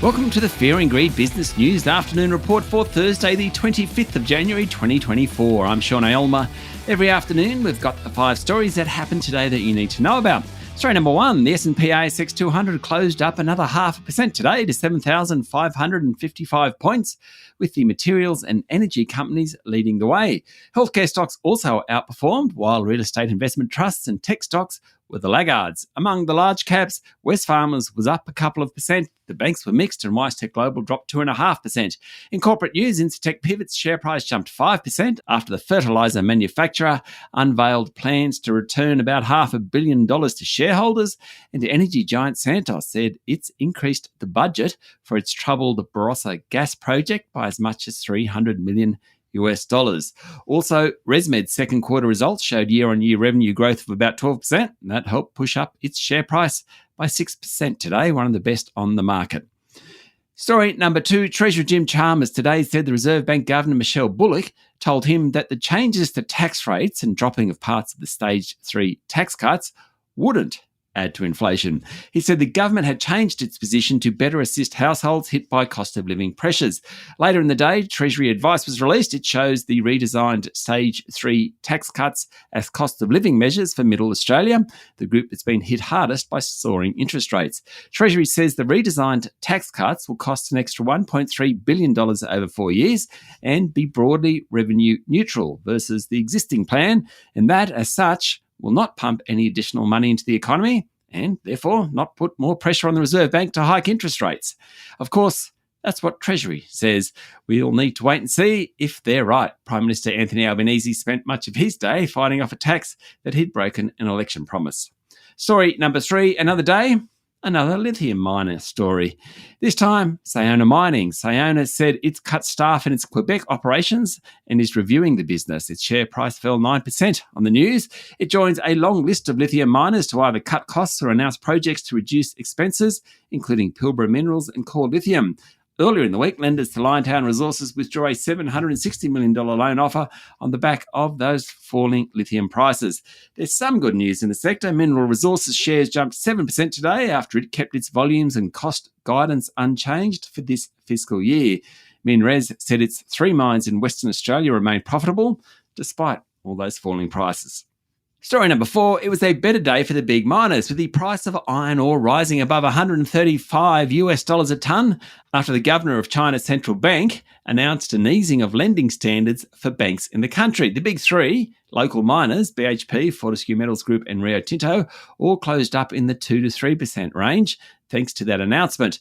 Welcome to the Fear and Greed Business News Afternoon Report for Thursday, the 25th of January 2024. I'm Sean Aylmer. Every afternoon, we've got the 5 stories that happened today that you need to know about. Story number 1, the S&P ASX 200 closed up another 0.5% today to 7,555 points, with the materials and energy companies leading the way. Healthcare stocks also outperformed, while real estate investment trusts and tech stocks were the laggards. Among the large caps, Wesfarmers was up a couple of percent. The banks were mixed and WiseTech Global dropped 2.5%. In corporate news, Incitec Pivot's share price jumped 5% after the fertiliser manufacturer unveiled plans to return about $500 million to shareholders, and the energy giant Santos said it's increased the budget for its troubled Barossa gas project by as much as $300 million. Also, ResMed's second quarter results showed year-on-year revenue growth of about 12%, and that helped push up its share price by 6% today, one of the best on the market. Story number 2, Treasurer Jim Chalmers today said the Reserve Bank Governor Michelle Bullock told him that the changes to tax rates and dropping of parts of the Stage 3 tax cuts wouldn't add to inflation. He said the government had changed its position to better assist households hit by cost of living pressures. Later in the day, Treasury advice was released. It shows the redesigned Stage 3 tax cuts as cost of living measures for Middle Australia, the group that's been hit hardest by soaring interest rates. Treasury says the redesigned tax cuts will cost an extra $1.3 billion over 4 years and be broadly revenue neutral versus the existing plan, and that, as such, will not pump any additional money into the economy and therefore not put more pressure on the Reserve Bank to hike interest rates. Of course, that's what Treasury says. We'll need to wait and see if they're right. Prime Minister Anthony Albanese spent much of his day fighting off a tax that he'd broken an election promise. Story number 3, another day, another lithium miner story. This time, Sayona Mining. Sayona said it's cut staff in its Quebec operations and is reviewing the business. Its share price fell 9% on the news. It joins a long list of lithium miners to either cut costs or announce projects to reduce expenses, including Pilbara Minerals and Core Lithium. Earlier in the week, lenders to Liontown Resources withdrew a $760 million loan offer on the back of those falling lithium prices. There's some good news in the sector. Mineral Resources shares jumped 7% today after it kept its volumes and cost guidance unchanged for this fiscal year. MinRes said its 3 mines in Western Australia remain profitable despite all those falling prices. Story number 4, it was a better day for the big miners, with the price of iron ore rising above $135 a tonne after the governor of China's central bank announced an easing of lending standards for banks in the country. The big 3 local miners, BHP, Fortescue Metals Group and Rio Tinto, all closed up in the 2 to 3% range thanks to that announcement.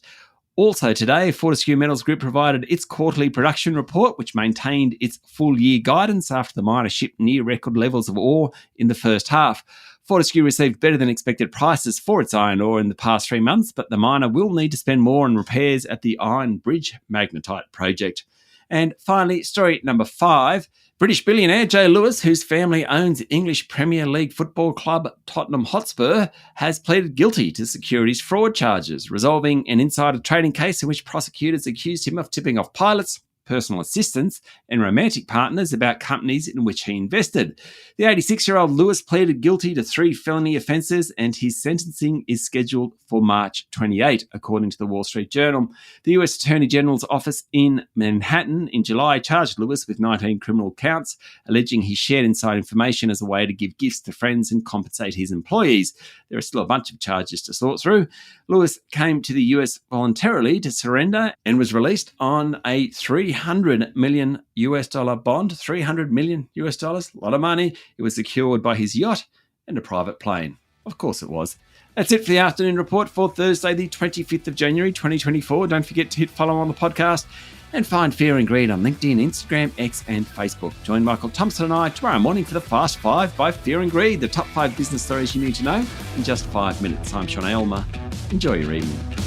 Also today, Fortescue Metals Group provided its quarterly production report, which maintained its full-year guidance after the miner shipped near record levels of ore in the first half. Fortescue received better than expected prices for its iron ore in the past 3 months, but the miner will need to spend more on repairs at the Iron Bridge magnetite project. And finally, story number 5, British billionaire Joe Lewis, whose family owns English Premier League football club Tottenham Hotspur, has pleaded guilty to securities fraud charges, resolving an insider trading case in which prosecutors accused him of tipping off pilots, personal assistants and romantic partners about companies in which he invested. The 86-year-old Lewis pleaded guilty to 3 felony offences, and his sentencing is scheduled for March 28, according to the Wall Street Journal. The US Attorney General's office in Manhattan in July charged Lewis with 19 criminal counts, alleging he shared inside information as a way to give gifts to friends and compensate his employees. There are still a bunch of charges to sort through. Lewis came to the US voluntarily to surrender and was released on a $300 million bond. $300 million, a lot of money. It was secured by his yacht and a private plane. Of course it was. That's it for the afternoon report for Thursday, the 25th of January, 2024. Don't forget to hit follow on the podcast and find Fear and Greed on LinkedIn, Instagram, X and Facebook. Join Michael Thompson and I tomorrow morning for the Fast 5 by Fear and Greed, the top 5 business stories you need to know in just 5 minutes. I'm Sean Aylmer. Enjoy your evening.